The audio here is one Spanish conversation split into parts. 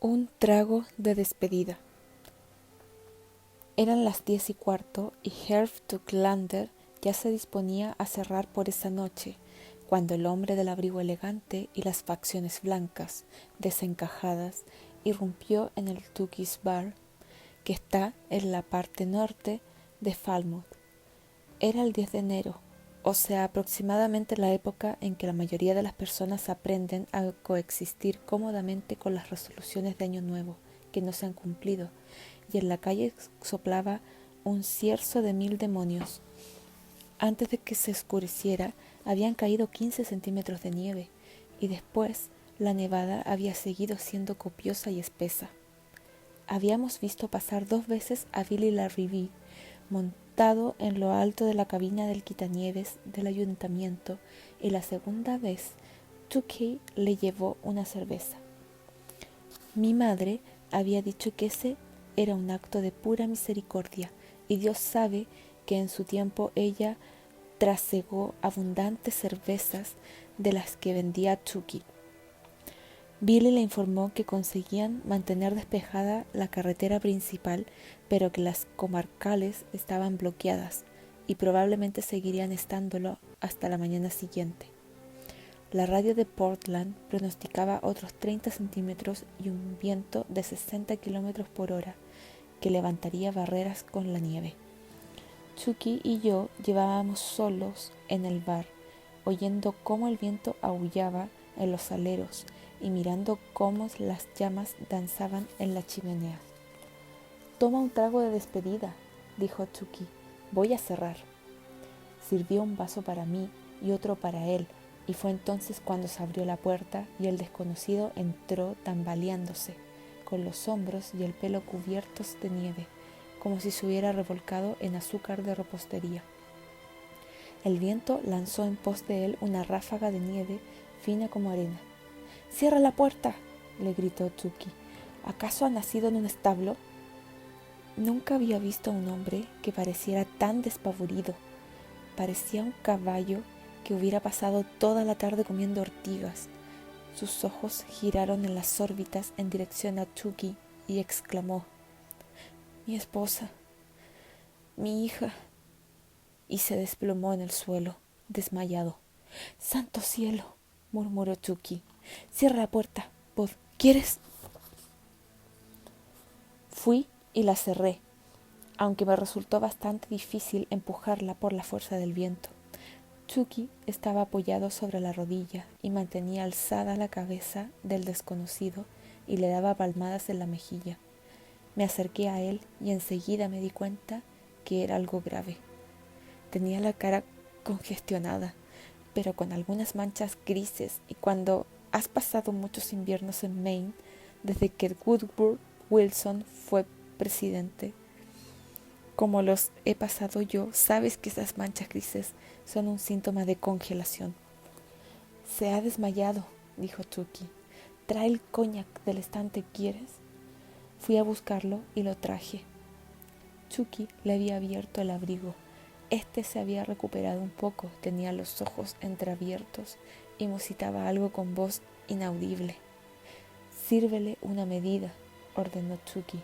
Un trago de despedida. Eran las 10:15 y Herr Tucklander ya se disponía a cerrar por esa noche, cuando el hombre del abrigo elegante y las facciones blancas, desencajadas, irrumpió en el Tookies Bar, que está en la parte norte de Falmouth. Era el 10 de enero, o sea, aproximadamente la época en que la mayoría de las personas aprenden a coexistir cómodamente con las resoluciones de Año Nuevo que no se han cumplido, y en la calle soplaba un cierzo de 1000 demonios. Antes de que se oscureciera, habían caído 15 centímetros de nieve, y después la nevada había seguido siendo copiosa y espesa. Habíamos visto pasar 2 veces a Billy Larrivee, montado en lo alto de la cabina del quitanieves del ayuntamiento, y la segunda vez Tookie le llevó una cerveza. Mi madre había dicho que ese era un acto de pura misericordia, y Dios sabe que en su tiempo ella trasegó abundantes cervezas de las que vendía Tookie. Billy le informó que conseguían mantener despejada la carretera principal, pero que las comarcales estaban bloqueadas y probablemente seguirían estándolo hasta la mañana siguiente. La radio de Portland pronosticaba otros 30 centímetros y un viento de 60 kilómetros por hora que levantaría barreras con la nieve. Tookie y yo llevábamos solos en el bar, oyendo cómo el viento aullaba en los aleros y mirando cómo las llamas danzaban en la chimenea. «Toma un trago de despedida», dijo Tookie. «Voy a cerrar». Sirvió un vaso para mí y otro para él, y fue entonces cuando se abrió la puerta y el desconocido entró tambaleándose, con los hombros y el pelo cubiertos de nieve, como si se hubiera revolcado en azúcar de repostería. El viento lanzó en pos de él una ráfaga de nieve fina como arena. «¡Cierra la puerta!», le gritó Tookie. «¿Acaso ha nacido en un establo?». Nunca había visto a un hombre que pareciera tan despavorido. Parecía un caballo que hubiera pasado toda la tarde comiendo ortigas. Sus ojos giraron en las órbitas en dirección a Tookie y exclamó: «Mi esposa, mi hija», y se desplomó en el suelo, desmayado. «¡Santo cielo!», murmuró Tookie. «Cierra la puerta, Bud. ¿Quieres?». Fui y la cerré, aunque me resultó bastante difícil empujarla por la fuerza del viento. Tookie estaba apoyado sobre la rodilla y mantenía alzada la cabeza del desconocido y le daba palmadas en la mejilla. Me acerqué a él y enseguida me di cuenta que era algo grave. Tenía la cara congestionada, pero con algunas manchas grises, y cuando has pasado muchos inviernos en Maine, desde que Woodrow Wilson fue presidente, como los he pasado yo, sabes que esas manchas grises son un síntoma de congelación. «Se ha desmayado», dijo Tookie. «Trae el cognac del estante, ¿quieres?». Fui a buscarlo y lo traje. Tookie le había abierto el abrigo. Este se había recuperado un poco, tenía los ojos entreabiertos y musitaba algo con voz inaudible. «Sírvele una medida», ordenó Tookie.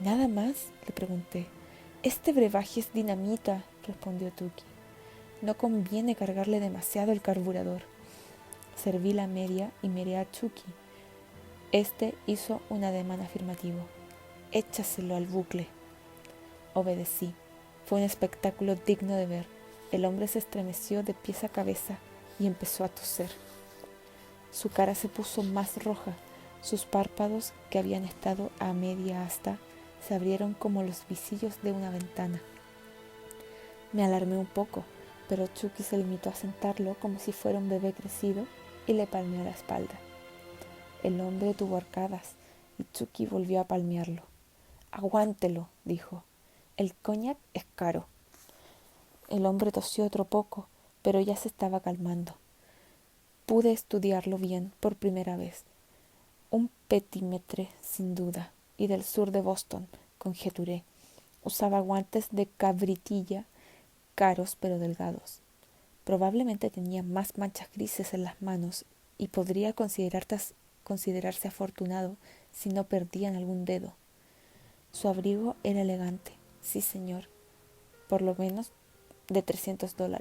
«¿Nada más?», le pregunté. «Este brebaje es dinamita», respondió Tookie. «No conviene cargarle demasiado el carburador». Serví la media y miré a Tookie. Este hizo un ademán afirmativo. «Échaselo al bucle». Obedecí. Fue un espectáculo digno de ver. El hombre se estremeció de pies a cabeza y empezó a toser. Su cara se puso más roja. Sus párpados, que habían estado a media asta, se abrieron como los visillos de una ventana. Me alarmé un poco, pero Tookie se limitó a sentarlo como si fuera un bebé crecido y le palmeó la espalda. El hombre tuvo arcadas y Tookie volvió a palmearlo. «Aguántelo», dijo. «El cognac es caro». El hombre tosió otro poco, pero ya se estaba calmando. Pude estudiarlo bien por primera vez. Un petimetre, sin duda, y del sur de Boston, conjeturé. Usaba guantes de cabritilla, caros pero delgados. Probablemente tenía más manchas grises en las manos y podría considerarse afortunado si no perdían algún dedo. Su abrigo era elegante, sí señor, por lo menos de $300.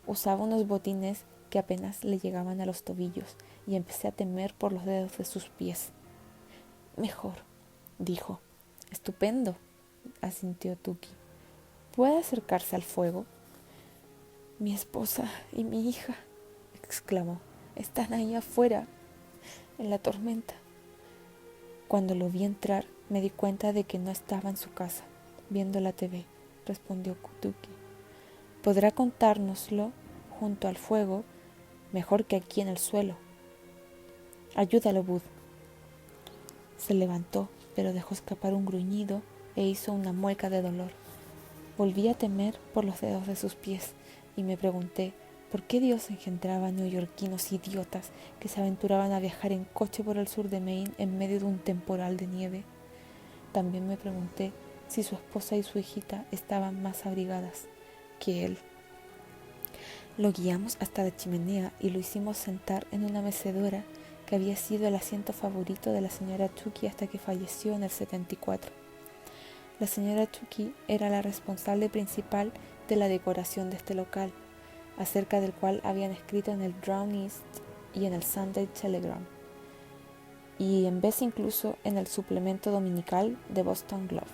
Usaba unos botines que apenas le llegaban a los tobillos y empecé a temer por los dedos de sus pies. Mejor, dijo. Estupendo, asintió Tuki. ¿Puede acercarse al fuego? Mi esposa y mi hija, exclamó, están ahí afuera, en la tormenta. Cuando lo vi entrar, me di cuenta de que no estaba en su casa, viendo la TV, respondió Tuki. Podrá contárnoslo junto al fuego, mejor que aquí en el suelo. Ayúdalo, Bud. Se levantó, pero dejó escapar un gruñido e hizo una mueca de dolor. Volví a temer por los dedos de sus pies y me pregunté por qué Dios engendraba neoyorquinos idiotas que se aventuraban a viajar en coche por el sur de Maine en medio de un temporal de nieve. También me pregunté si su esposa y su hijita estaban más abrigadas que él. Lo guiamos hasta la chimenea y lo hicimos sentar en una mecedora que había sido el asiento favorito de la señora Tuki hasta que falleció en el 74. La señora Tuki era la responsable principal de la decoración de este local, acerca del cual habían escrito en el Drawn East y en el Sunday Telegram, y en vez incluso en el suplemento dominical de Boston Globe.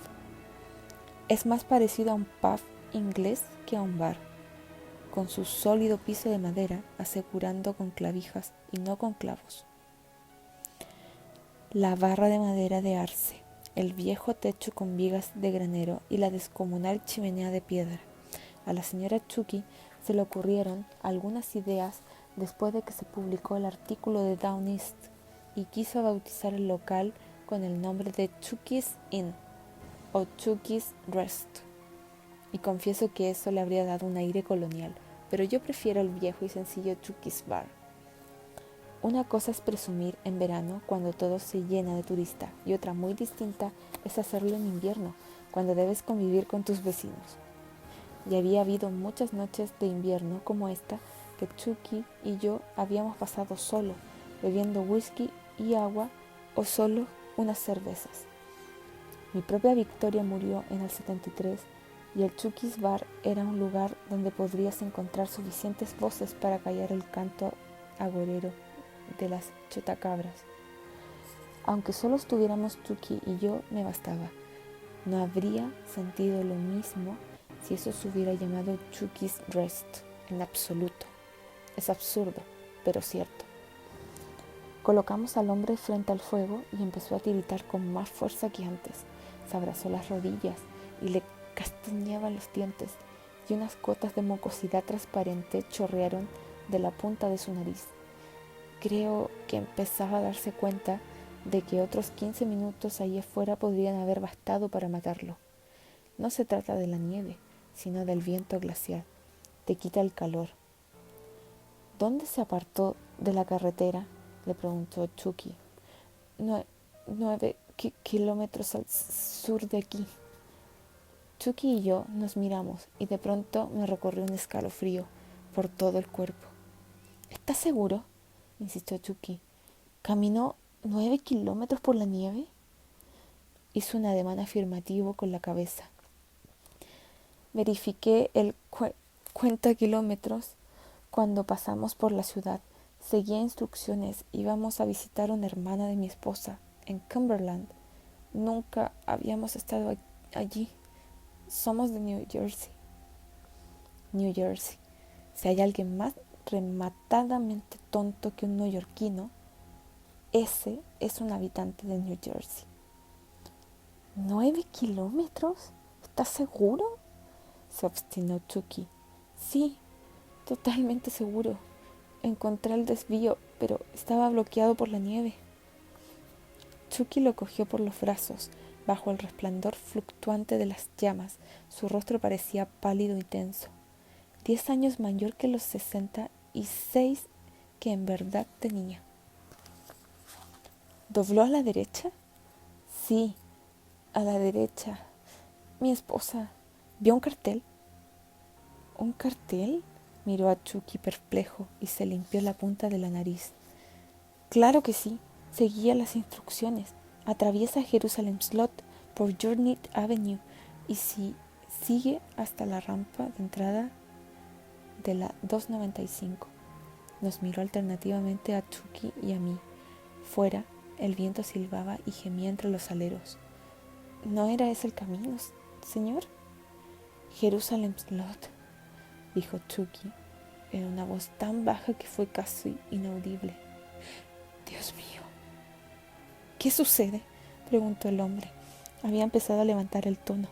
Es más parecido a un pub inglés que a un bar, con su sólido piso de madera asegurando con clavijas y no con clavos. La barra de madera de arce, el viejo techo con vigas de granero y la descomunal chimenea de piedra. A la señora Tuki se le ocurrieron algunas ideas después de que se publicó el artículo de Down East y quiso bautizar el local con el nombre de Tuki's Inn o Tuki's Rest. Y confieso que eso le habría dado un aire colonial, pero yo prefiero el viejo y sencillo Tuki's Bar. Una cosa es presumir en verano cuando todo se llena de turistas y otra muy distinta es hacerlo en invierno cuando debes convivir con tus vecinos. Y había habido muchas noches de invierno como esta que Tuki y yo habíamos pasado solo, bebiendo whisky y agua o solo unas cervezas. Mi propia Victoria murió en el 73 y el Tuki's Bar era un lugar donde podrías encontrar suficientes voces para callar el canto agorero de las chotacabras. Aunque solo estuviéramos Tuki y yo, me bastaba. No habría sentido lo mismo si eso se hubiera llamado Tuki's Rest, en absoluto. Es absurdo, pero cierto. Colocamos al hombre frente al fuego y empezó a tiritar con más fuerza que antes. Se abrazó las rodillas y le castañeaban los dientes y unas gotas de mucosidad transparente chorrearon de la punta de su nariz. Creo que empezaba a darse cuenta de que otros 15 minutos allí afuera podrían haber bastado para matarlo. No se trata de la nieve, sino del viento glacial. Te quita el calor. ¿Dónde se apartó de la carretera?, le preguntó Tuki. 9 kilómetros al sur de aquí. Tuki y yo nos miramos y de pronto me recorrió un escalofrío por todo el cuerpo. ¿Estás seguro?, insistió Tuki. ¿Caminó 9 kilómetros por la nieve? Hizo un ademán afirmativo con la cabeza. Verifiqué el cuenta kilómetros cuando pasamos por la ciudad. Seguía instrucciones. Íbamos a visitar a una hermana de mi esposa en Cumberland. Nunca habíamos estado allí. Somos de New Jersey. New Jersey. Si hay alguien más rematadamente tonto que un neoyorquino, ese es un habitante de New Jersey. ¿9 kilómetros? ¿Estás seguro?, se obstinó Tuki. Sí, totalmente seguro. Encontré el desvío, pero estaba bloqueado por la nieve. Tuki lo cogió por los brazos. Bajo el resplandor fluctuante de las llamas, su rostro parecía pálido y tenso. 10 años mayor que los 66 que en verdad tenía. ¿Dobló a la derecha? Sí, a la derecha. Mi esposa vio un cartel. ¿Un cartel? Miró a Tuki perplejo y se limpió la punta de la nariz. Claro que sí, seguía las instrucciones. Atraviesa Jerusalem Slot por Journey Avenue y sigue hasta la rampa de entrada de la 295. Nos miró alternativamente a Chucky y a mí. Fuera, el viento silbaba y gemía entre los aleros. ¿No era ese el camino, señor? Jerusalem Slot, dijo Chucky, en una voz tan baja que fue casi inaudible. Dios mío. ¿Qué sucede?, preguntó el hombre. Había empezado a levantar el tono.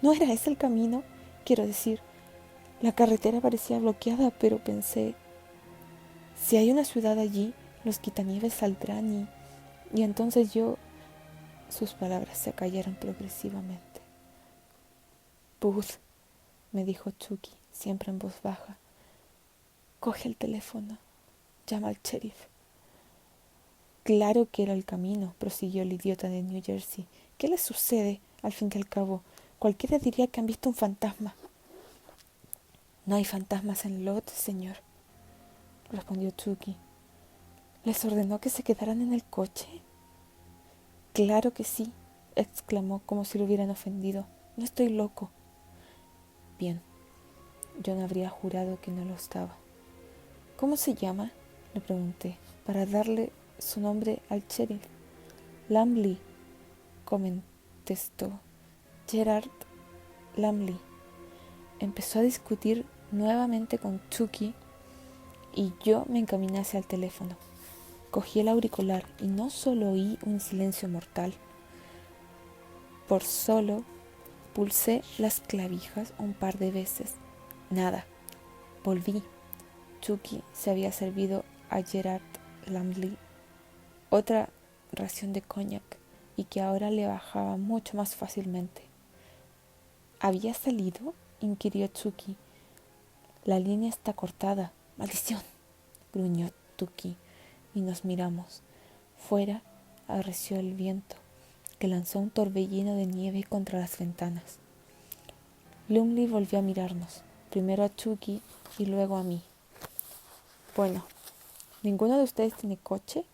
¿No era ese el camino? Quiero decir, la carretera parecía bloqueada, pero pensé, si hay una ciudad allí, los quitanieves saldrán y entonces yo... Sus palabras se acallaron progresivamente. Booth, me dijo Chucky, siempre en voz baja. Coge el teléfono. Llama al sheriff. Claro que era el camino, prosiguió el idiota de New Jersey. ¿Qué le sucede? Al fin y al cabo, cualquiera diría que han visto un fantasma. No hay fantasmas en Lot, señor, respondió Chucky. ¿Les ordenó que se quedaran en el coche? Claro que sí, exclamó como si lo hubieran ofendido. No estoy loco. Bien, yo no habría jurado que no lo estaba. ¿Cómo se llama?, le pregunté, para darle su nombre al sheriff. Lamley, contestó. Gerard Lamley. Empezó a discutir nuevamente con Chucky y yo me encaminé hacia el teléfono. Cogí el auricular y no solo oí un silencio mortal. Por solo pulsé las clavijas un par de veces. Nada. Volví. Chucky se había servido a Gerard Lamley otra ración de coñac y que ahora le bajaba mucho más fácilmente. ¿Había salido?, inquirió Chucky. La línea está cortada. ¡Maldición!, gruñó Chucky y nos miramos. Fuera arreció el viento, que lanzó un torbellino de nieve contra las ventanas. Lumley volvió a mirarnos, primero a Chucky y luego a mí. Bueno, ¿ninguno de ustedes tiene coche?,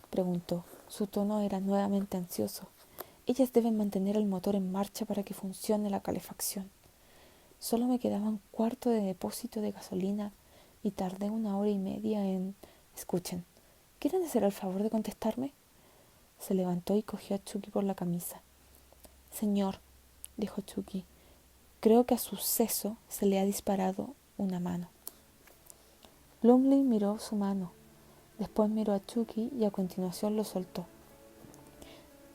preguntó. Su tono era nuevamente ansioso. Ellas deben mantener el motor en marcha para que funcione la calefacción. Solo me quedaba un cuarto de depósito de gasolina y tardé 1 hora y media en... Escuchen, ¿quieren hacer el favor de contestarme? Se levantó y cogió a Chucky por la camisa. Señor, dijo Chucky, creo que a su seso se le ha disparado una mano. Lumley miró su mano, después miró a Chucky y a continuación lo soltó.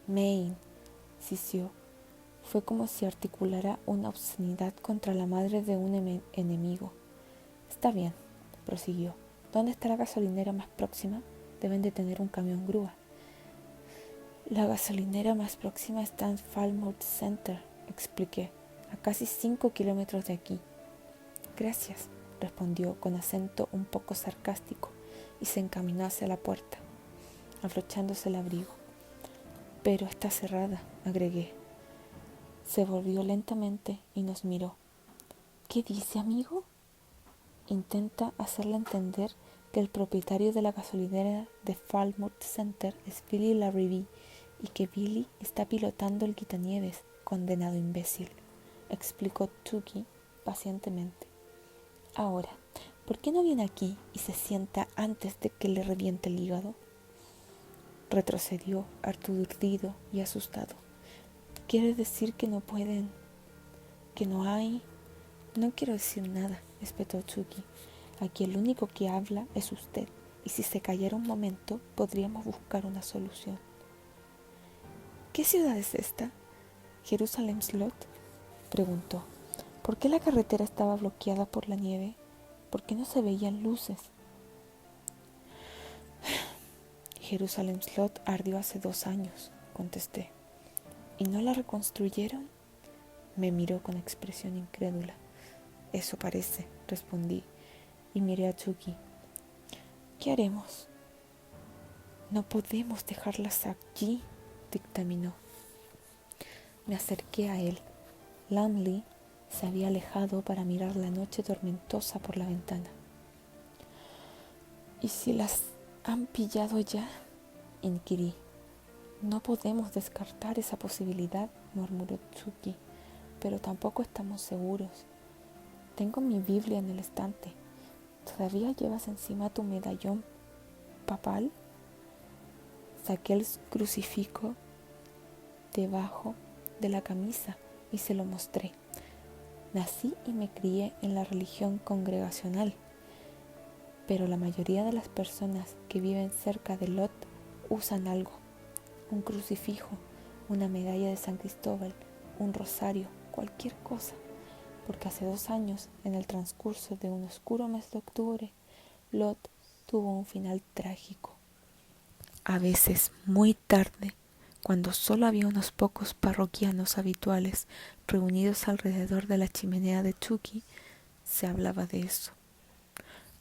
Maine, sisió. Fue como si articulara una obscenidad contra la madre de un enemigo. Está bien, prosiguió. ¿Dónde está la gasolinera más próxima? Deben de tener un camión grúa. La gasolinera más próxima está en Falmouth Center, expliqué, a casi 5 kilómetros de aquí. Gracias, respondió con acento un poco sarcástico y se encaminó hacia la puerta, abrochándose el abrigo. Pero está cerrada, agregué. Se volvió lentamente y nos miró. ¿Qué dice, amigo? Intenta hacerle entender que el propietario de la gasolinera de Falmouth Center es Billy Larrivee y que Billy está pilotando el quitanieves, condenado imbécil, explicó Chucky pacientemente. Ahora, ¿por qué no viene aquí y se sienta antes de que le reviente el hígado? Retrocedió, aturdido y asustado. ¿Quiere decir que no pueden? ¿Que no hay? No quiero decir nada, espetó Chucky. Aquí el único que habla es usted, y si se callara un momento, podríamos buscar una solución. ¿Qué ciudad es esta? ¿Jerusalem Slot?, preguntó. ¿Por qué la carretera estaba bloqueada por la nieve? ¿Por qué no se veían luces? Jerusalem Slot ardió hace 2 años, contesté. ¿Y no la reconstruyeron? Me miró con expresión incrédula. Eso parece, respondí, y miré a Chucky. ¿Qué haremos? No podemos dejarlas allí, dictaminó. Me acerqué a él. Lamley se había alejado para mirar la noche tormentosa por la ventana. ¿Y si las han pillado ya?, inquirí. No podemos descartar esa posibilidad, murmuró Tsuki, pero tampoco estamos seguros. Tengo mi Biblia en el estante. ¿Todavía llevas encima tu medallón papal? Saqué el crucifijo debajo de la camisa y se lo mostré. Nací y me crié en la religión congregacional, pero la mayoría de las personas que viven cerca de Lot usan algo: un crucifijo, una medalla de San Cristóbal, un rosario, cualquier cosa, porque hace 2 años, en el transcurso de un oscuro mes de octubre, Lot tuvo un final trágico. A veces, muy tarde, cuando solo había unos pocos parroquianos habituales reunidos alrededor de la chimenea de Tsuki, se hablaba de eso.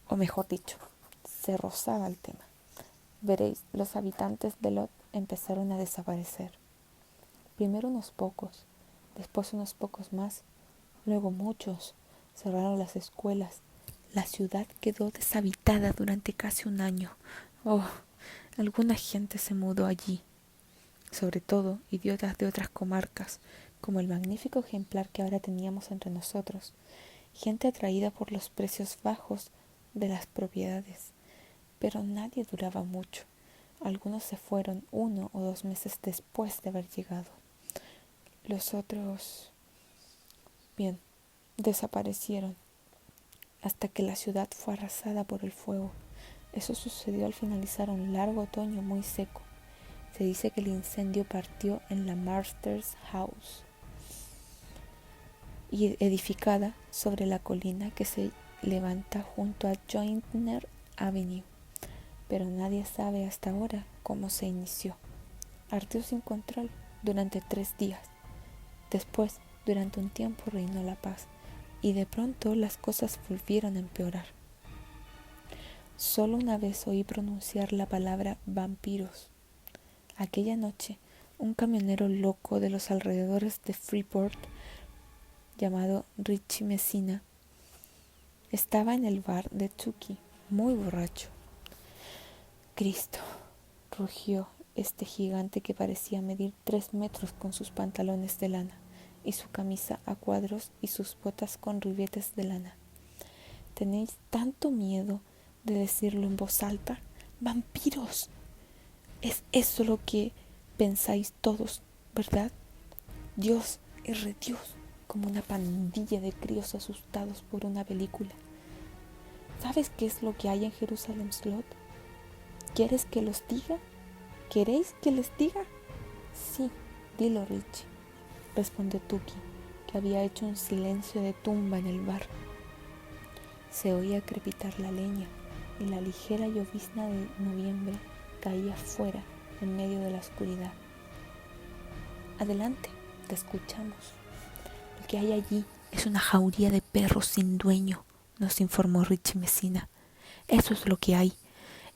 O mejor dicho, se rozaba el tema. Veréis, los habitantes de Lot empezaron a desaparecer. Primero unos pocos, después unos pocos más, luego muchos. Cerraron las escuelas. La ciudad quedó deshabitada durante casi 1 año. Oh, alguna gente se mudó allí, sobre todo idiotas de otras comarcas, como el magnífico ejemplar que ahora teníamos entre nosotros, gente atraída por los precios bajos de las propiedades. Pero nadie duraba mucho. Algunos se fueron 1 o 2 meses después de haber llegado. Los otros, bien, desaparecieron hasta que la ciudad fue arrasada por el fuego. Eso sucedió al finalizar un largo otoño muy seco. Se dice que el incendio partió en la Masters House, y edificada sobre la colina que se levanta junto a Joyner Avenue, pero nadie sabe hasta ahora cómo se inició. Ardió sin control durante 3 días. Después, durante un tiempo reinó la paz, y de pronto las cosas volvieron a empeorar. Solo una vez oí pronunciar la palabra vampiros. Aquella noche, un camionero loco de los alrededores de Freeport, llamado Richie Messina, estaba en el bar de Tsuki, muy borracho. Cristo, rugió este gigante que parecía medir 3 metros con sus pantalones de lana y su camisa a cuadros y sus botas con ribetes de lana. ¿Tenéis tanto miedo de decirlo en voz alta? ¡Vampiros! Es eso lo que pensáis todos, ¿verdad? Dios es Dios, como una pandilla de críos asustados por una película. ¿Sabes qué es lo que hay en Jerusalem Slot? ¿Quieres que los diga? ¿Queréis que les diga? Sí, dilo, Richie, respondió Tuki, que había hecho un silencio de tumba en el bar. Se oía crepitar la leña y la ligera llovizna de noviembre caía fuera en medio de la oscuridad. Adelante, te escuchamos. Lo que hay allí es una jauría de perros sin dueño, nos informó Richie Messina. Eso es lo que hay.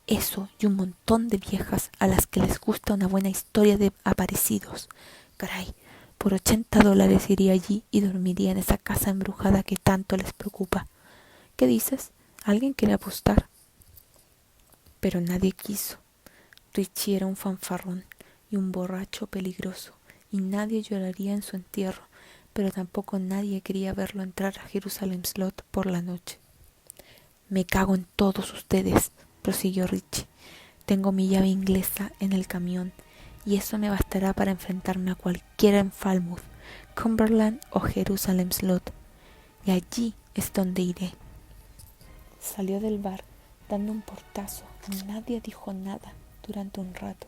Eso y un montón de viejas a las que les gusta una buena historia de aparecidos. Caray, por $80 iría allí y dormiría en esa casa embrujada que tanto les preocupa. ¿Qué dices? ¿Alguien quiere apostar? Pero nadie quiso. Richie era un fanfarrón y un borracho peligroso, y nadie lloraría en su entierro, pero tampoco nadie quería verlo entrar a Jerusalem Slot por la noche. Me cago en todos ustedes, prosiguió Richie. Tengo mi llave inglesa en el camión, y eso me bastará para enfrentarme a cualquiera en Falmouth, Cumberland o Jerusalem Slot, y allí es donde iré. Salió del bar dando un portazo y nadie dijo nada durante un rato,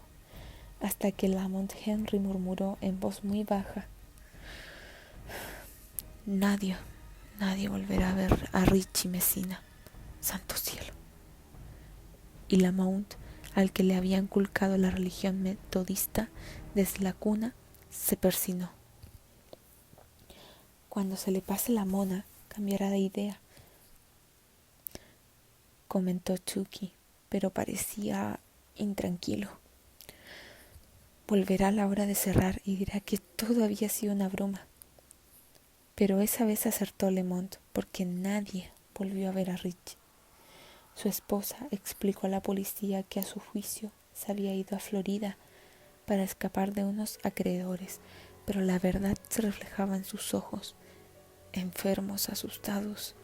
hasta que Lamont Henry murmuró en voz muy baja: Nadie volverá a ver a Richie Messina. Santo cielo. Y Lamont, al que le había inculcado la religión metodista desde la cuna, se persinó. Cuando se le pase la mona, cambiará de idea, comentó Chucky, pero parecía intranquilo. Volverá a la hora de cerrar y dirá que todo había sido una broma. Pero esa vez acertó Lamont, porque nadie volvió a ver a Richie. Su esposa explicó a la policía que a su juicio se había ido a Florida para escapar de unos acreedores, pero la verdad se reflejaba en sus ojos, enfermos, asustados.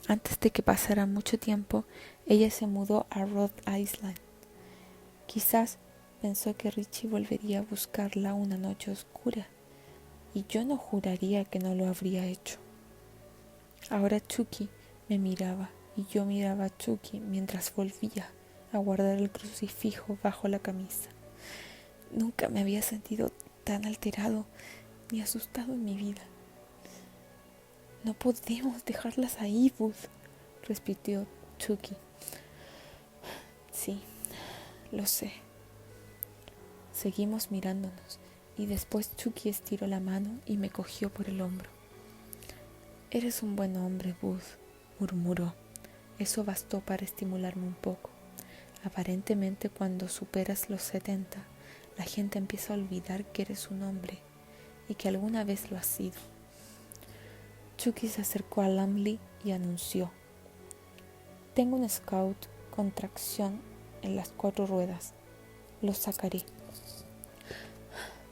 Antes de que pasara mucho tiempo, ella se mudó a Rhode Island. Quizás pensó que Richie volvería a buscarla una noche oscura, y yo no juraría que no lo habría hecho. Ahora Chucky me miraba y yo miraba a Chucky mientras volvía a guardar el crucifijo bajo la camisa. Nunca me había sentido tan alterado ni asustado en mi vida. No podemos dejarlas ahí, Booth, repitió Chucky. Sí, lo sé. Seguimos mirándonos y después Chucky estiró la mano y me cogió por el hombro. Eres un buen hombre, Booth, murmuró. Eso bastó para estimularme un poco. Aparentemente cuando superas los 70, la gente empieza a olvidar que eres un hombre y que alguna vez lo has sido. Chucky se acercó a Lamley y anunció: tengo un Scout con tracción en las 4 ruedas. Lo sacaré.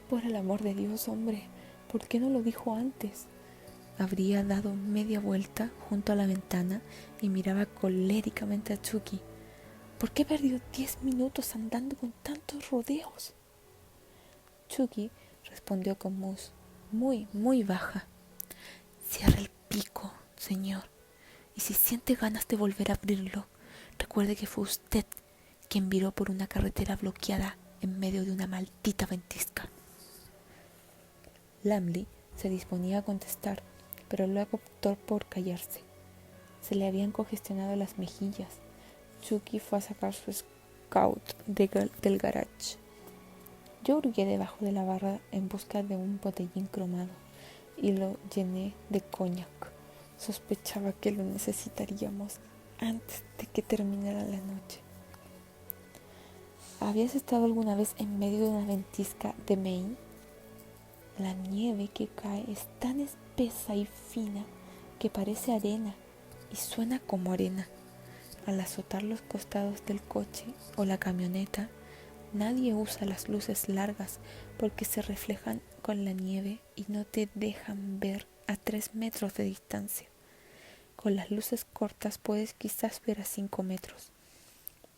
Por el amor de Dios, hombre, ¿por qué no lo dijo antes? Habría dado media vuelta junto a la ventana y miraba coléricamente a Chucky. ¿Por qué perdió 10 minutos andando con tantos rodeos? Chucky respondió con voz muy baja: cierra el pico, señor, y si siente ganas de volver a abrirlo, recuerde que fue usted quien viró por una carretera bloqueada en medio de una maldita ventisca. Lamley se disponía a contestar, pero luego optó por callarse. Se le habían congestionado las mejillas. Chucky fue a sacar su Scout del garage. Yo hurgué debajo de la barra en busca de un botellín cromado y lo llené de coñac. Sospechaba que lo necesitaríamos antes de que terminara la noche. ¿Habías estado alguna vez en medio de una ventisca de Maine? La nieve que cae es tan espesa y fina que parece arena y suena como arena. Al azotar los costados del coche o la camioneta, nadie usa las luces largas porque se reflejan con la nieve y no te dejan ver a 3 metros de distancia. Con las luces cortas puedes quizás ver a 5 metros.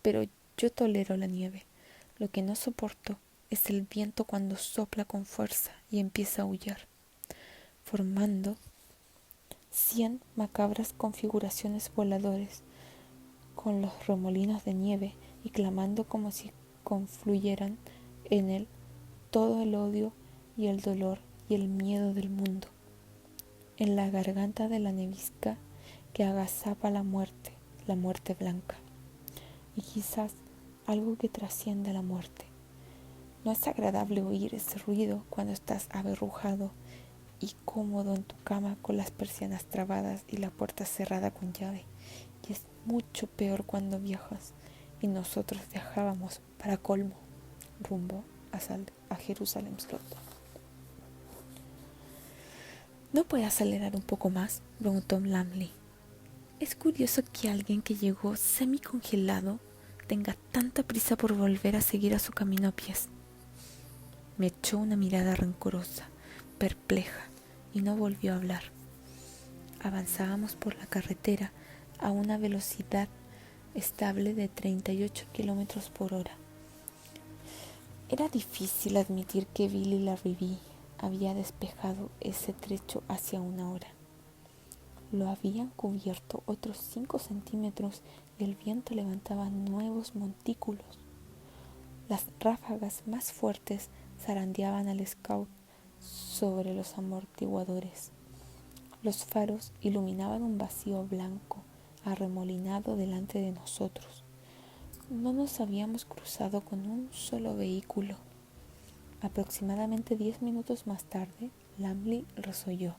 Pero yo tolero la nieve. Lo que no soporto es el viento cuando sopla con fuerza y empieza a aullar, formando 100 macabras configuraciones voladores con los remolinos de nieve y clamando como si confluyeran en él todo el odio y el dolor y el miedo del mundo. En la garganta de la nevisca que agazapa la muerte blanca, y quizás algo que trasciende la muerte. No es agradable oír ese ruido cuando estás aberrujado y cómodo en tu cama con las persianas trabadas y la puerta cerrada con llave. Y es mucho peor cuando viajas, y nosotros viajábamos, para colmo, rumbo a Jerusalem Slot. ¿No puede acelerar un poco más?, preguntó Lamley. Es curioso que alguien que llegó semi-congelado tenga tanta prisa por volver a seguir a su camino a pies. Me echó una mirada rencorosa, perpleja, y no volvió a hablar. Avanzábamos por la carretera a una velocidad estable de 38 kilómetros por hora. Era difícil admitir que Billy Larrivee había despejado ese trecho hacia 1 hora. Lo habían cubierto otros 5 centímetros y el viento levantaba nuevos montículos. Las ráfagas más fuertes zarandeaban al Scout sobre los amortiguadores. Los faros iluminaban un vacío blanco arremolinado delante de nosotros. No nos habíamos cruzado con un solo vehículo. Aproximadamente 10 minutos más tarde, Lamley resolló.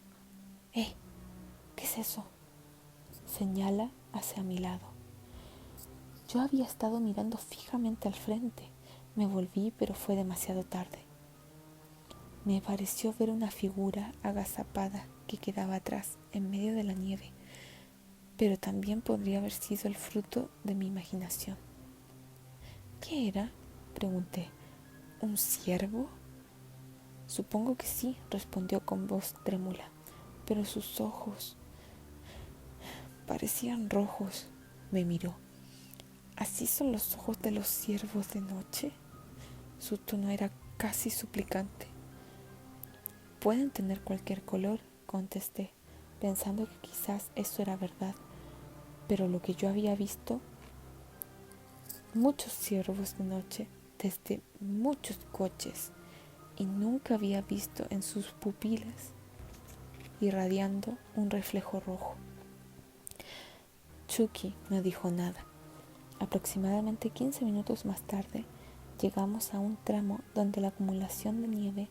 ¿Qué es eso?, señala hacia mi lado. Yo había estado mirando fijamente al frente. Me volví, pero fue demasiado tarde. Me pareció ver una figura agazapada que quedaba atrás, en medio de la nieve, pero también podría haber sido el fruto de mi imaginación. ¿Qué era?, pregunté. ¿Un ciervo? Supongo que sí, respondió con voz trémula, pero sus ojos parecían rojos. Me miró. ¿Así son los ojos de los ciervos de noche? Su tono era casi suplicante. Pueden tener cualquier color, contesté, pensando que quizás eso era verdad, pero lo que yo había visto, muchos ciervos de noche, desde muchos coches, y nunca había visto en sus pupilas irradiando un reflejo rojo. Chucky no dijo nada. Aproximadamente 15 minutos más tarde, llegamos a un tramo donde la acumulación de nieve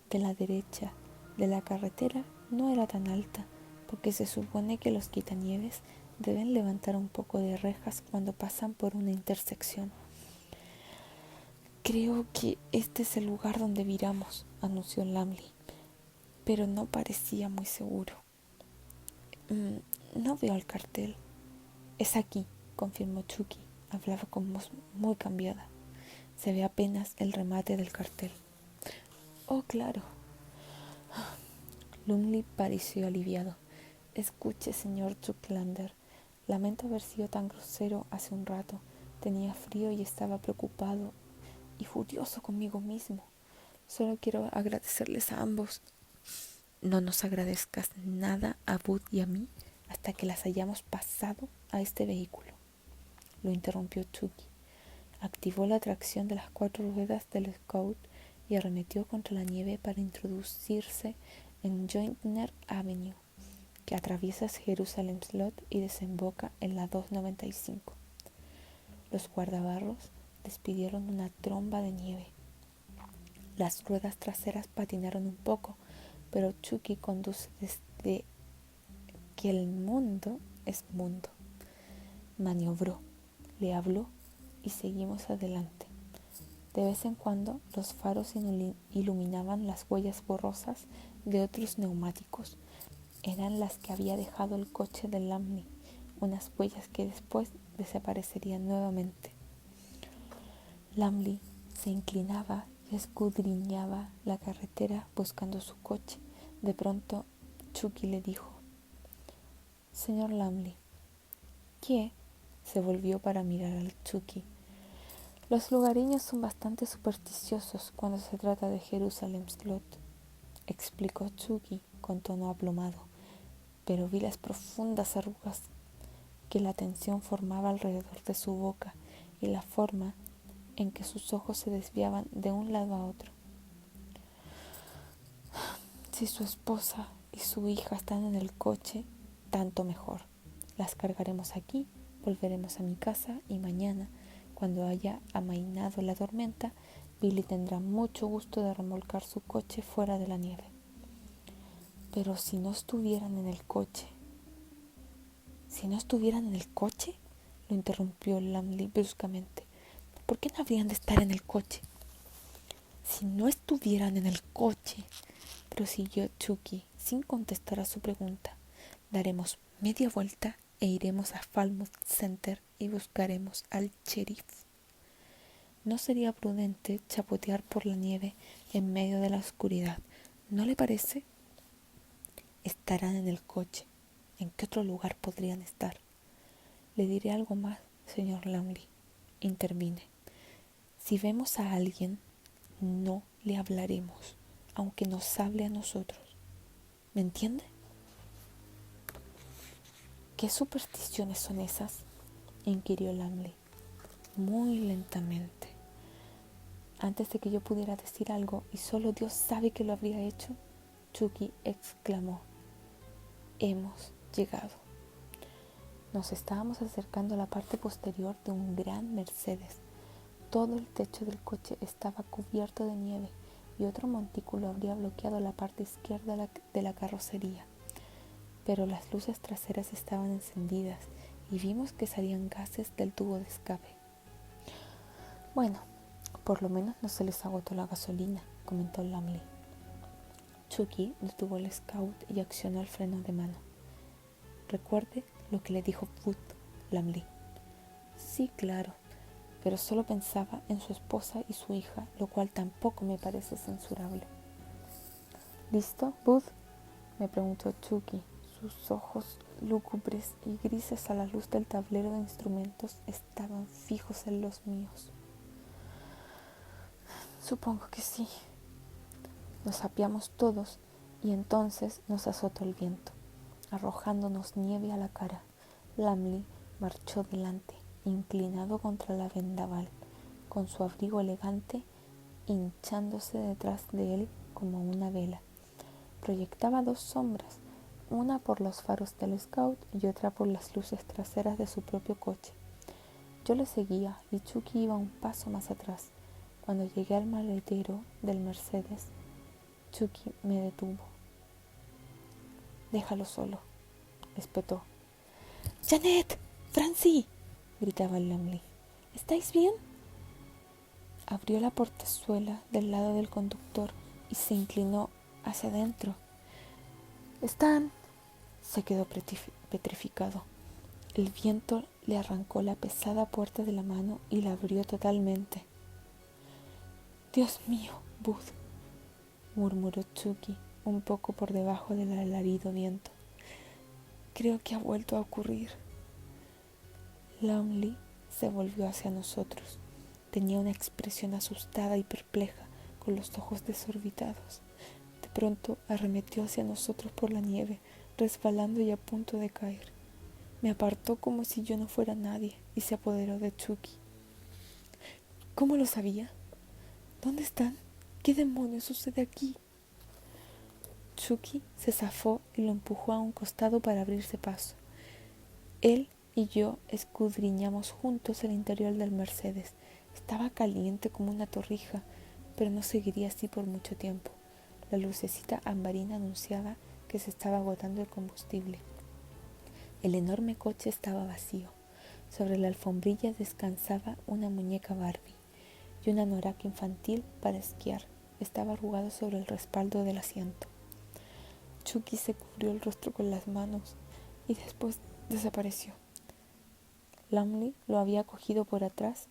de la derecha de la carretera no era tan alta, porque se supone que los quitanieves deben levantar un poco de rejas cuando pasan por una intersección. Creo que este es el lugar donde viramos, anunció Lamley, pero no parecía muy seguro. No veo el cartel. Es aquí, confirmó Chucky. Hablaba con voz muy cambiada. Se ve apenas el remate del cartel. Oh, claro. Lumley pareció aliviado. Escuche, señor Chucklander. Lamento haber sido tan grosero hace un rato. Tenía frío y estaba preocupado y furioso conmigo mismo. Solo quiero agradecerles a ambos. No nos agradezcas nada a Bud y a mí hasta que las hayamos pasado a este vehículo, lo interrumpió Chucky. Activó la tracción de las 4 ruedas del Scout y arremetió contra la nieve para introducirse en Joyner Avenue, que atraviesa Jerusalem Slot y desemboca en la 295. Los guardabarros despidieron una tromba de nieve. Las ruedas traseras patinaron un poco, pero Chucky conduce desde que el mundo es mundo. Maniobró, le habló y seguimos adelante. De vez en cuando los faros iluminaban las huellas borrosas de otros neumáticos. Eran las que había dejado el coche de Lamley, unas huellas que después desaparecerían nuevamente. Lamley se inclinaba y escudriñaba la carretera buscando su coche. De pronto Chucky le dijo: «Señor Lamley». «¿Qué?». Se volvió para mirar al Chucky. «Los lugareños son bastante supersticiosos cuando se trata de Jerusalem Slot», explicó Chucky con tono aplomado, pero vi las profundas arrugas que la tensión formaba alrededor de su boca y la forma en que sus ojos se desviaban de un lado a otro. «Si su esposa y su hija están en el coche, tanto mejor. Las cargaremos aquí, volveremos a mi casa y mañana, cuando haya amainado la tormenta, Billy tendrá mucho gusto de remolcar su coche fuera de la nieve». «Pero si no estuvieran en el coche». «¿Si no estuvieran en el coche?», lo interrumpió Lamley bruscamente. «¿Por qué no habrían de estar en el coche?». «Si no estuvieran en el coche», prosiguió Chucky, sin contestar a su pregunta, «daremos media vuelta e iremos a Falmouth Center y buscaremos al sheriff. No sería prudente chapotear por la nieve en medio de la oscuridad, ¿no le parece?». «Estarán en el coche. ¿En qué otro lugar podrían estar?». «Le diré algo más, señor Lamley», intervine. «Si vemos a alguien, no le hablaremos, aunque nos hable a nosotros. ¿Me entiende?». «¿Qué supersticiones son esas?», inquirió Lamley, muy lentamente. Antes de que yo pudiera decir algo, y solo Dios sabe que lo habría hecho, Chucky exclamó: «Hemos llegado». Nos estábamos acercando a la parte posterior de un gran Mercedes. Todo el techo del coche estaba cubierto de nieve y otro montículo habría bloqueado la parte izquierda de la carrocería. Pero las luces traseras estaban encendidas y vimos que salían gases del tubo de escape. «Bueno, por lo menos no se les agotó la gasolina», comentó Lamley. Chucky detuvo el Scout y accionó el freno de mano. «Recuerde lo que le dijo Bud, Lamley». «Sí, claro. pero solo pensaba en su esposa y su hija, lo cual tampoco me parece censurable. ¿Listo, Bud?, me preguntó Chucky. Sus ojos lúgubres y grises a la luz del tablero de instrumentos estaban fijos en los míos. Supongo que sí. Nos apeamos todos y entonces nos azotó el viento, arrojándonos nieve a la cara. Lamley marchó delante, inclinado contra la vendaval, con su abrigo elegante hinchándose detrás de él como una vela. Proyectaba dos sombras, una por los faros del Scout y otra por las luces traseras de su propio coche. Yo le seguía y Chucky iba un paso más atrás. Cuando llegué al maletero del Mercedes, Chucky me detuvo. «Déjalo solo», espetó. «¡Janet! ¡Francie!», gritaba Lamley. «¿Estáis bien?». Abrió la portezuela del lado del conductor y se inclinó hacia adentro. «¿Están?». Se quedó petrificado. El viento le arrancó la pesada puerta de la mano y la abrió totalmente. «Dios mío, Bud», murmuró Chucky, un poco por debajo del alarido viento. «Creo que ha vuelto a ocurrir». Lamley se volvió hacia nosotros. Tenía una expresión asustada y perpleja, con los ojos desorbitados. De pronto arremetió hacia nosotros por la nieve, resbalando y a punto de caer. Me apartó como si yo no fuera nadie y se apoderó de Chucky. «¿Cómo lo sabía? ¿Dónde están? ¿Qué demonios sucede aquí?». Chucky se zafó y lo empujó a un costado para abrirse paso. Él y yo escudriñamos juntos el interior del Mercedes. Estaba caliente como una torrija, pero no seguiría así por mucho tiempo. La lucecita ambarina anunciaba que se estaba agotando el combustible. El enorme coche estaba vacío. Sobre la alfombrilla descansaba una muñeca Barbie y un anorak infantil para esquiar. Estaba arrugado sobre el respaldo del asiento. Chucky se cubrió el rostro con las manos y después desapareció. Lamley lo había cogido por atrás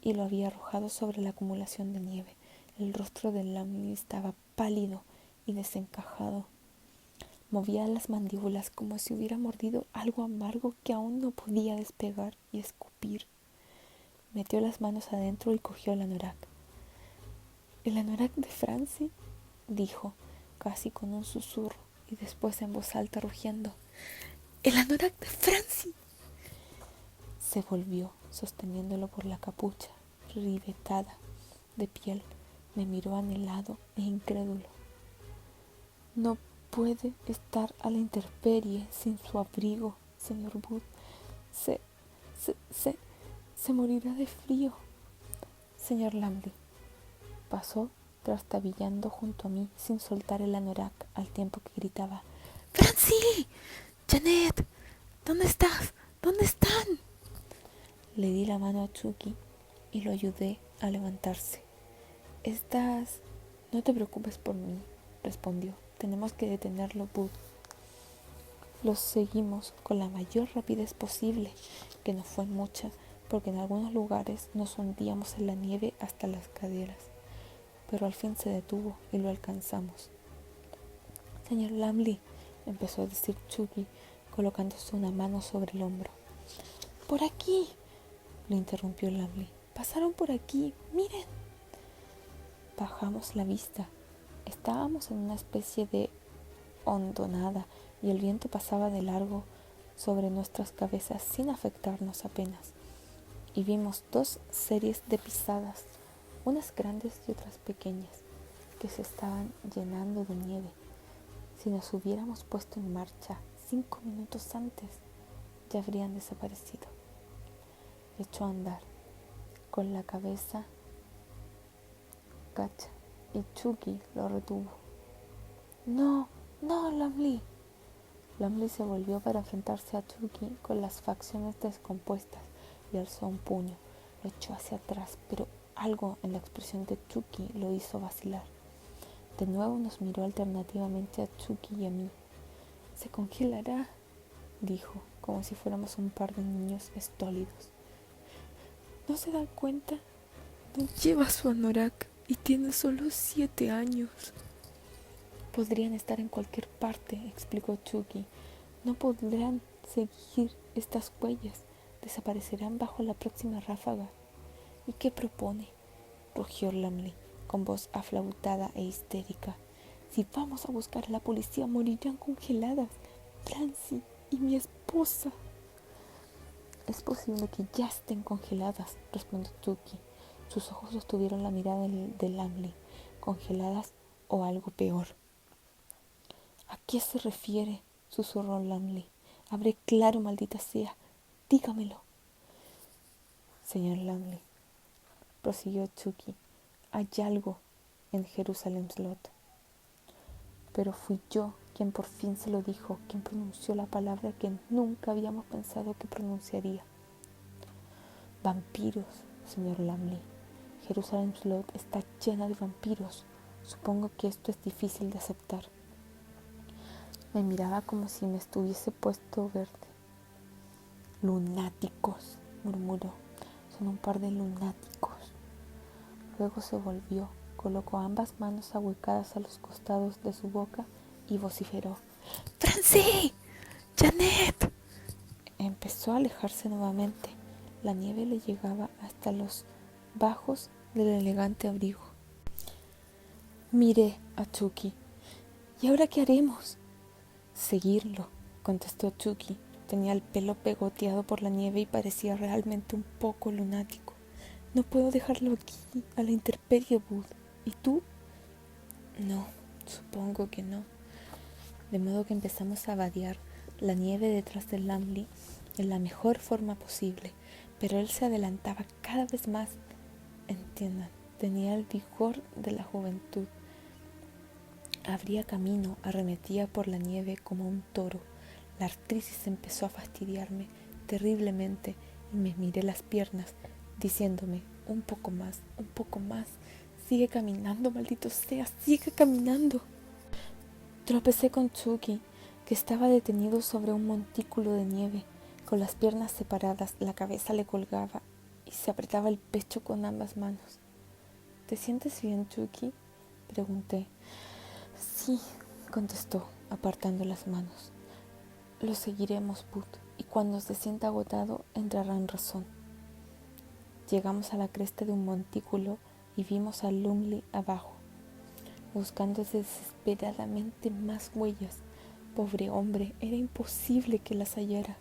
y lo había arrojado sobre la acumulación de nieve. El rostro de Lamley estaba pálido y desencajado. Movía las mandíbulas como si hubiera mordido algo amargo que aún no podía despegar y escupir. Metió las manos adentro y cogió el anorak. «¿El anorak de Francie?», dijo, casi con un susurro, y después en voz alta rugiendo. «¡El anorak de Francie!». Se volvió, sosteniéndolo por la capucha, ribetada, de piel. Me miró anhelado e incrédulo. «No puede estar a la intemperie sin su abrigo, señor Bud. Se morirá de frío». Señor Lamley pasó trastabillando junto a mí sin soltar el anorak, al tiempo que gritaba: «¡Francie! ¡Janet! ¿Dónde estás? ¿Dónde están?». Le di la mano a Chucky y lo ayudé a levantarse. «No te preocupes por mí», respondió. «Tenemos que detenerlo, Bud». Los seguimos con la mayor rapidez posible, que no fue mucha, porque en algunos lugares nos hundíamos en la nieve hasta las caderas. Pero al fin se detuvo y lo alcanzamos. «Señor Lamley», empezó a decir Chucky, colocándose una mano sobre el hombro. «Por aquí», lo interrumpió Lamley. «Pasaron por aquí, miren». Bajamos la vista. Estábamos en una especie de hondonada y el viento pasaba de largo sobre nuestras cabezas sin afectarnos apenas. Y vimos dos series de pisadas, unas grandes y otras pequeñas, que se estaban llenando de nieve. Si nos hubiéramos puesto en marcha 5 minutos antes, ya habrían desaparecido. Echó a andar, con la cabeza gacha, y Chucky lo retuvo. «No, no, Lamley». Lamley se volvió para enfrentarse a Chucky con las facciones descompuestas y alzó un puño. Lo echó hacia atrás, pero algo en la expresión de Chucky lo hizo vacilar. De nuevo nos miró alternativamente a Chucky y a mí. «Se congelará», dijo, como si fuéramos un par de niños estólidos. ¿No se dan cuenta? No lleva su anorak y tiene solo 7 años. Podrían estar en cualquier parte, explicó Chucky. No podrán seguir estas huellas. Desaparecerán bajo la próxima ráfaga. ¿Y qué propone?, rugió Lumley, con voz aflautada e histérica. Si vamos a buscar a la policía, morirán congeladas. Francie y mi esposa. Es posible que ya estén congeladas, respondió Chucky. Sus ojos sostuvieron la mirada de Lumley. ¿Congeladas o algo peor? ¿A qué se refiere?, susurró Lumley. Habré claro, maldita sea. Dígamelo. Señor Lumley, prosiguió Chucky, hay algo en Jerusalem Slot. Pero fui yo quien por fin se lo dijo, quien pronunció la palabra que nunca habíamos pensado que pronunciaría. Vampiros, señor Lumley. Jerusalem Slot está llena de vampiros. Supongo que esto es difícil de aceptar. Me miraba como si me estuviese puesto verde. Lunáticos, murmuró. Son un par de lunáticos. Luego se volvió, colocó ambas manos ahuecadas a los costados de su boca y vociferó. ¡Francie! ¡Janet! Empezó a alejarse nuevamente. La nieve le llegaba hasta los bajos del elegante abrigo. Miré a Chucky. ¿Y ahora qué haremos? Seguirlo, contestó Chucky. Tenía el pelo pegoteado por la nieve y parecía realmente un poco lunático. No puedo dejarlo aquí, a la intemperie, Bud. ¿Y tú? No, supongo que no. De modo que empezamos a vadear la nieve detrás de Lumley en la mejor forma posible, pero él se adelantaba cada vez más. Entiendan, tenía el vigor de la juventud. Abría camino, arremetía por la nieve como un toro. La artritis empezó a fastidiarme terriblemente y me miré las piernas, diciéndome, un poco más, sigue caminando, maldito sea, sigue caminando. Tropecé con Chucky, que estaba detenido sobre un montículo de nieve, con las piernas separadas, la cabeza le colgaba y se apretaba el pecho con ambas manos. ¿Te sientes bien, Chucky?, pregunté. Sí, contestó, apartando las manos. Lo seguiremos, Bud, y cuando se sienta agotado entrará en razón. Llegamos a la cresta de un montículo y vimos a Lumley abajo, buscando desesperadamente más huellas. Pobre hombre, era imposible que las hallara.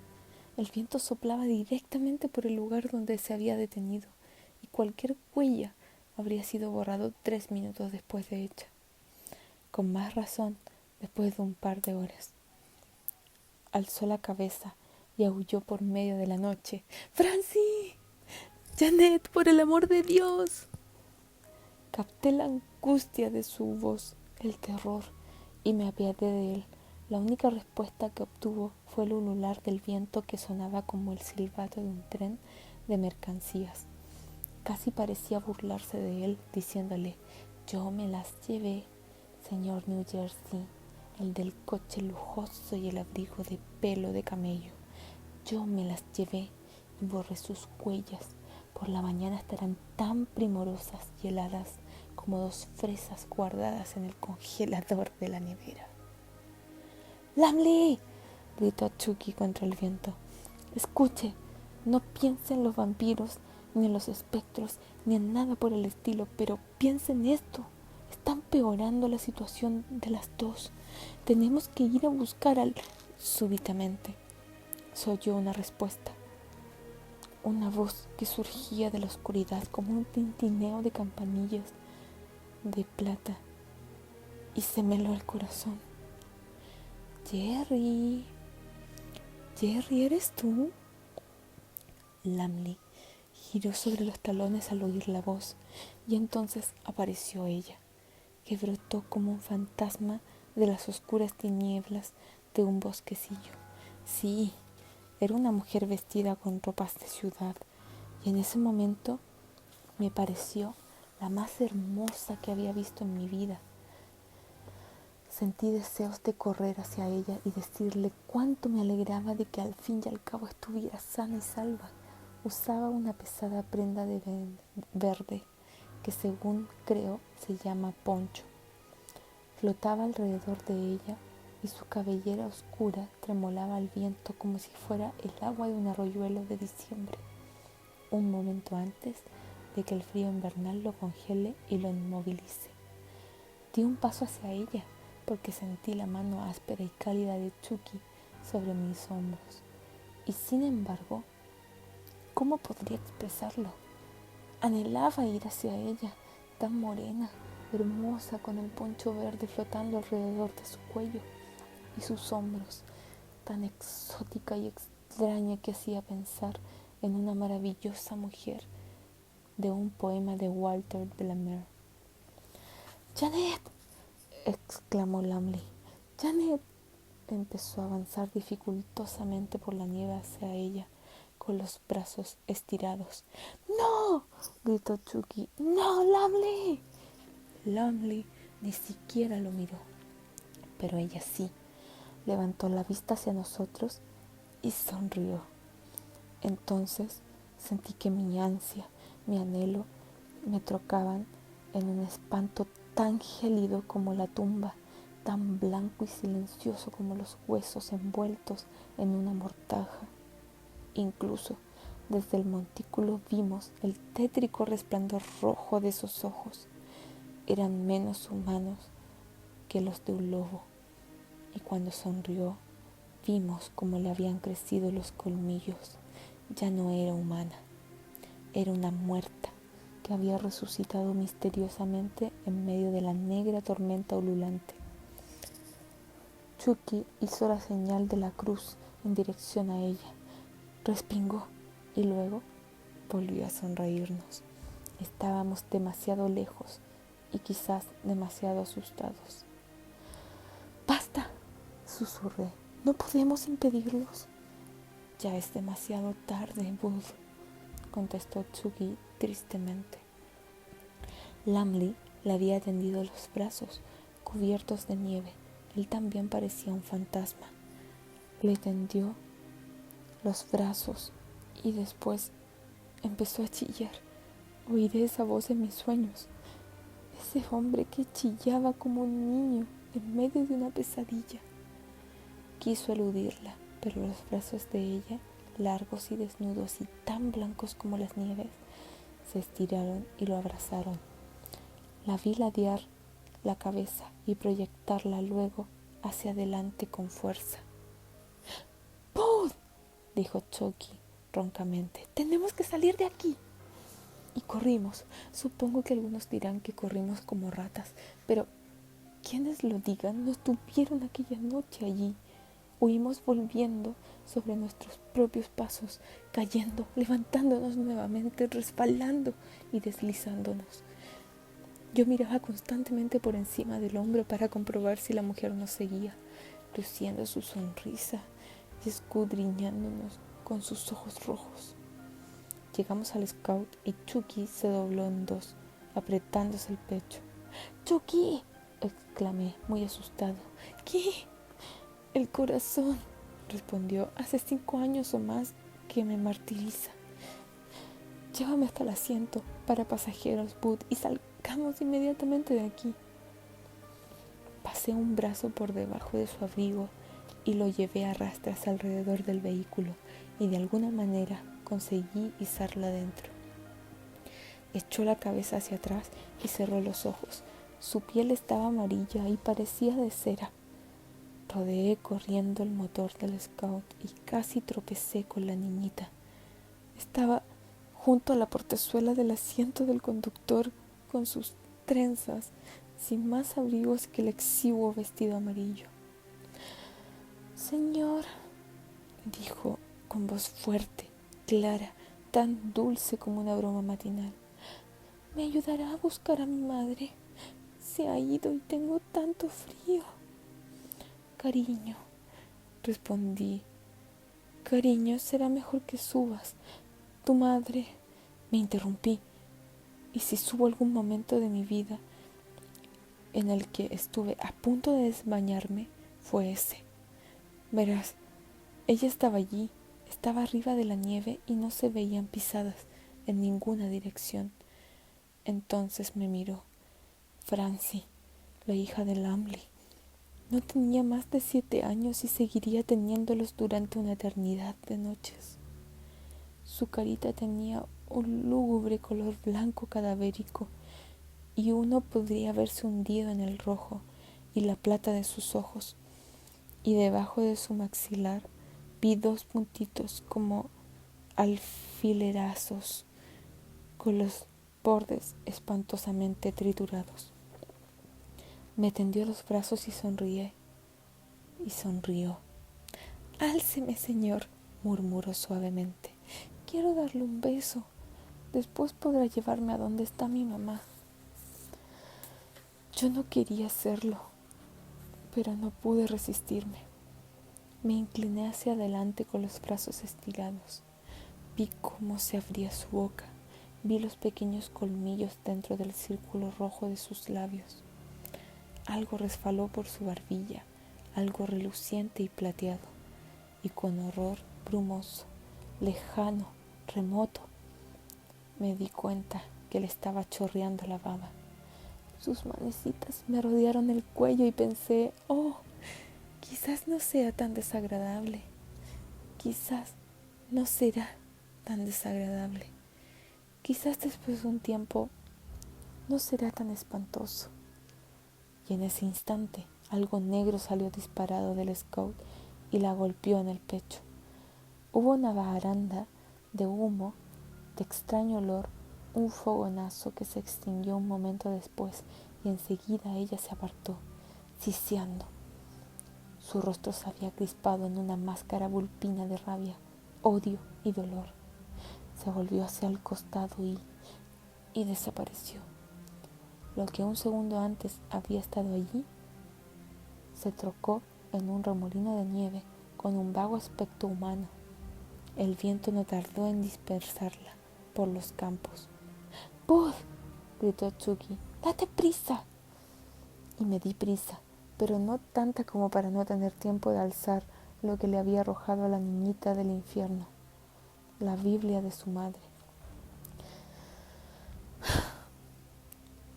El viento soplaba directamente por el lugar donde se había detenido, y cualquier huella habría sido borrado 3 minutos después de hecha. Con más razón, después de un par de horas. Alzó la cabeza y aulló por medio de la noche. ¡Francie! ¡Janet, por el amor de Dios! Capté la angustia de su voz, el terror, y me apiadé de él. La única respuesta que obtuvo fue el ulular del viento que sonaba como el silbato de un tren de mercancías. Casi parecía burlarse de él, diciéndole: yo me las llevé, señor New Jersey, el del coche lujoso y el abrigo de pelo de camello. Yo me las llevé y borré sus huellas. Por la mañana estarán tan primorosas y heladas como 2 fresas guardadas en el congelador de la nevera. ¡Lumley!, gritó Chucky contra el viento. Escuche, no piense en los vampiros, ni en los espectros, ni en nada por el estilo, pero piense en esto. Está empeorando la situación de las dos. Tenemos que ir a buscar al... Súbitamente se oyó una respuesta. Una voz que surgía de la oscuridad como un tintineo de campanillas de plata, y se me heló el corazón. Jerry, ¿eres tú? Lumley giró sobre los talones al oír la voz, y entonces apareció ella, que brotó como un fantasma de las oscuras tinieblas de un bosquecillo. Sí, era una mujer vestida con ropas de ciudad, y en ese momento me pareció la más hermosa que había visto en mi vida. Sentí deseos de correr hacia ella y decirle cuánto me alegraba de que al fin y al cabo estuviera sana y salva. Usaba una pesada prenda de verde que, según creo, se llama poncho. Flotaba alrededor de ella y su cabellera oscura tremolaba al viento como si fuera el agua de un arroyuelo de diciembre, un momento antes de que el frío invernal lo congele y lo inmovilice. Di un paso hacia ella porque sentí la mano áspera y cálida de Chucky sobre mis hombros. Y sin embargo, ¿cómo podría expresarlo? Anhelaba ir hacia ella, tan morena, hermosa, con el poncho verde flotando alrededor de su cuello y sus hombros, tan exótica y extraña que hacía pensar en una maravillosa mujer de un poema de Walter de la Mare. ¡Janet!, exclamó Lumley. ¡Janet! Empezó a avanzar dificultosamente por la nieve hacia ella, con los brazos estirados. ¡No!, gritó Chucky. ¡No, Lumley! Lumley ni siquiera lo miró, pero ella sí. Levantó la vista hacia nosotros y sonrió. Entonces sentí que mi ansia, mi anhelo, me trocaban en un espanto tan gélido como la tumba, tan blanco y silencioso como los huesos envueltos en una mortaja. Incluso desde el montículo vimos el tétrico resplandor rojo de esos ojos. Eran menos humanos que los de un lobo, y cuando sonrió vimos cómo le habían crecido los colmillos. Ya no era humana, era una muerta que había resucitado misteriosamente en medio de la negra tormenta ululante. Chucky hizo la señal de la cruz en dirección a ella. Respingó y luego volvió a sonreírnos. Estábamos demasiado lejos y quizás demasiado asustados. ¡Basta!, susurré. No podemos impedirlos. Ya es demasiado tarde, Bud, contestó Chucky tristemente. Lumley le había tendido los brazos cubiertos de nieve. Él también parecía un fantasma. Le tendió los brazos y después empezó a chillar. Oiré esa voz en mis sueños. Ese hombre que chillaba como un niño en medio de una pesadilla. Quiso eludirla, pero los brazos de ella, largos y desnudos y tan blancos como las nieves, se estiraron y lo abrazaron. La vi ladear la cabeza y proyectarla luego hacia adelante con fuerza. ¡Bud!, dijo Chucky roncamente. ¡Tenemos que salir de aquí! Y corrimos. Supongo que algunos dirán que corrimos como ratas, pero quienes lo digan nos tuvieron aquella noche allí. Huimos volviendo sobre nuestros propios pasos, cayendo, levantándonos nuevamente, resbalando y deslizándonos. Yo miraba constantemente por encima del hombro para comprobar si la mujer nos seguía, luciendo su sonrisa y escudriñándonos con sus ojos rojos. Llegamos al scout y Chucky se dobló en dos, apretándose el pecho. ¡Chucky!, exclamé, muy asustado. ¿Qué? El corazón, respondió. Hace 5 años o más que me martiriza. Llévame hasta el asiento para pasajeros, Bud, y salgamos inmediatamente de aquí. Pasé un brazo por debajo de su abrigo y lo llevé a rastras alrededor del vehículo y de alguna manera conseguí izarla dentro. Echó la cabeza hacia atrás y cerró los ojos. Su piel estaba amarilla y parecía de cera. Rodeé corriendo el motor del Scout y casi tropecé con la niñita. Estaba junto a la portezuela del asiento del conductor con sus trenzas, sin más abrigos que el exiguo vestido amarillo. Señor, dijo con voz fuerte, clara, tan dulce como una broma matinal, ¿me ayudará a buscar a mi madre? Se ha ido y tengo tanto frío. Cariño, respondí. Cariño, será mejor que subas. Tu madre. Me interrumpí. Y si hubo algún momento de mi vida en el que estuve a punto de desmayarme, fue ese. Verás, ella estaba allí, Estaba arriba de la nieve y no se veían pisadas en ninguna dirección. Entonces me miró. Francie, la hija de Lumley. No tenía más de 7 años y seguiría teniéndolos durante una eternidad de noches. Su carita tenía un lúgubre color blanco cadavérico y uno podría verse hundido en el rojo y la plata de sus ojos, y debajo de su maxilar vi 2 puntitos como alfilerazos con los bordes espantosamente triturados. Me tendió los brazos y sonrió. «Álceme, señor», murmuró suavemente. «Quiero darle un beso. Después podrá llevarme a donde está mi mamá». Yo no quería hacerlo, pero no pude resistirme. Me incliné hacia adelante con los brazos estirados. Vi cómo se abría su boca. Vi los pequeños colmillos dentro del círculo rojo de sus labios. Algo resbaló por su barbilla, algo reluciente y plateado, y con horror brumoso, lejano, remoto, me di cuenta que le estaba chorreando la baba. Sus manecitas me rodearon el cuello y pensé, oh, quizás no sea tan desagradable. Quizás no será tan desagradable. Quizás después de un tiempo no será tan espantoso. Y en ese instante algo negro salió disparado del scout y la golpeó en el pecho. Hubo una baranda de humo, de extraño olor, un fogonazo que se extinguió un momento después y enseguida ella se apartó, siseando. Su rostro se había crispado en una máscara vulpina de rabia, odio y dolor. Se volvió hacia el costado y desapareció. Lo que un segundo antes había estado allí se trocó en un remolino de nieve con un vago aspecto humano. El viento no tardó en dispersarla por los campos. «¡Bud!», gritó Chucky, «¡date prisa!». Y me di prisa, pero no tanta como para no tener tiempo de alzar lo que le había arrojado a la niñita del infierno, la Biblia de su madre.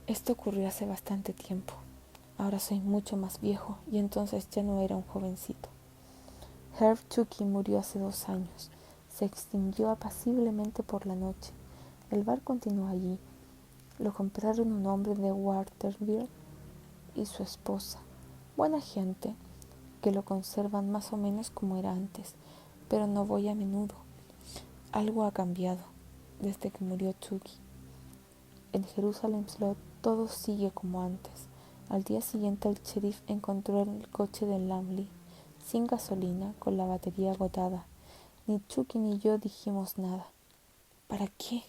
Esto ocurrió hace bastante tiempo. Ahora soy mucho más viejo y entonces ya no era un jovencito. Herb Chucky murió hace 2 años. Se extinguió apaciblemente por la noche. El bar continuó allí. Lo compraron un hombre de Waterville y su esposa. Buena gente, que lo conservan más o menos como era antes, pero no voy a menudo. Algo ha cambiado desde que murió Chucky. En Jerusalem Slot todo sigue como antes. Al día siguiente el sheriff encontró el coche de Lumley, sin gasolina, con la batería agotada. Ni Chucky ni yo dijimos nada. ¿Para qué?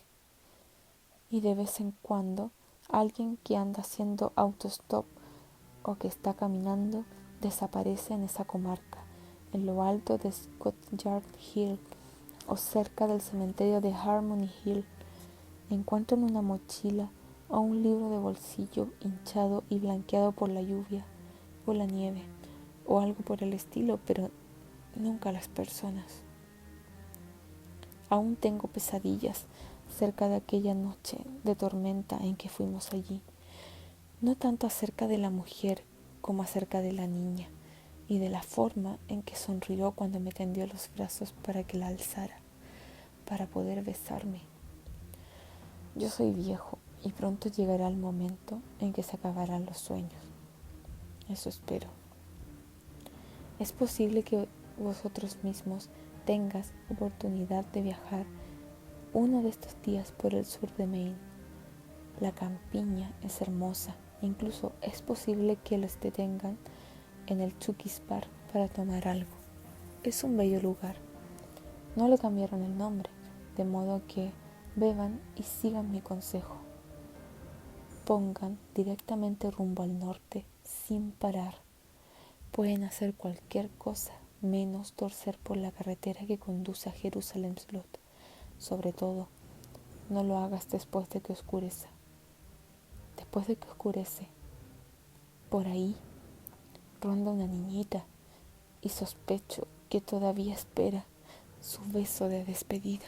Y de vez en cuando alguien que anda haciendo autostop o que está caminando desaparece en esa comarca, en lo alto de Scottyard Hill o cerca del cementerio de Harmony Hill. Encuentran una mochila o un libro de bolsillo hinchado y blanqueado por la lluvia o la nieve o algo por el estilo, pero nunca las personas. Aún tengo pesadillas cerca de aquella noche de tormenta en que fuimos allí, no tanto acerca de la mujer como acerca de la niña y de la forma en que sonrió cuando me tendió los brazos para que la alzara, para poder besarme. Yo soy viejo y pronto llegará el momento en que se acabarán los sueños. Eso espero. Es posible que vosotros mismos tengas oportunidad de viajar uno de estos días por el sur de Maine. La campiña es hermosa, incluso es posible que los detengan en el Chucky's Bar para tomar algo. Es un bello lugar. No le cambiaron el nombre, de modo que beban y sigan mi consejo. Pongan directamente rumbo al norte sin parar. Pueden hacer cualquier cosa menos torcer por la carretera que conduce a Jerusalem Slot. Sobre todo, no lo hagas después de que oscureza. Después de que oscurece, por ahí ronda una niñita y sospecho que todavía espera su beso de despedida.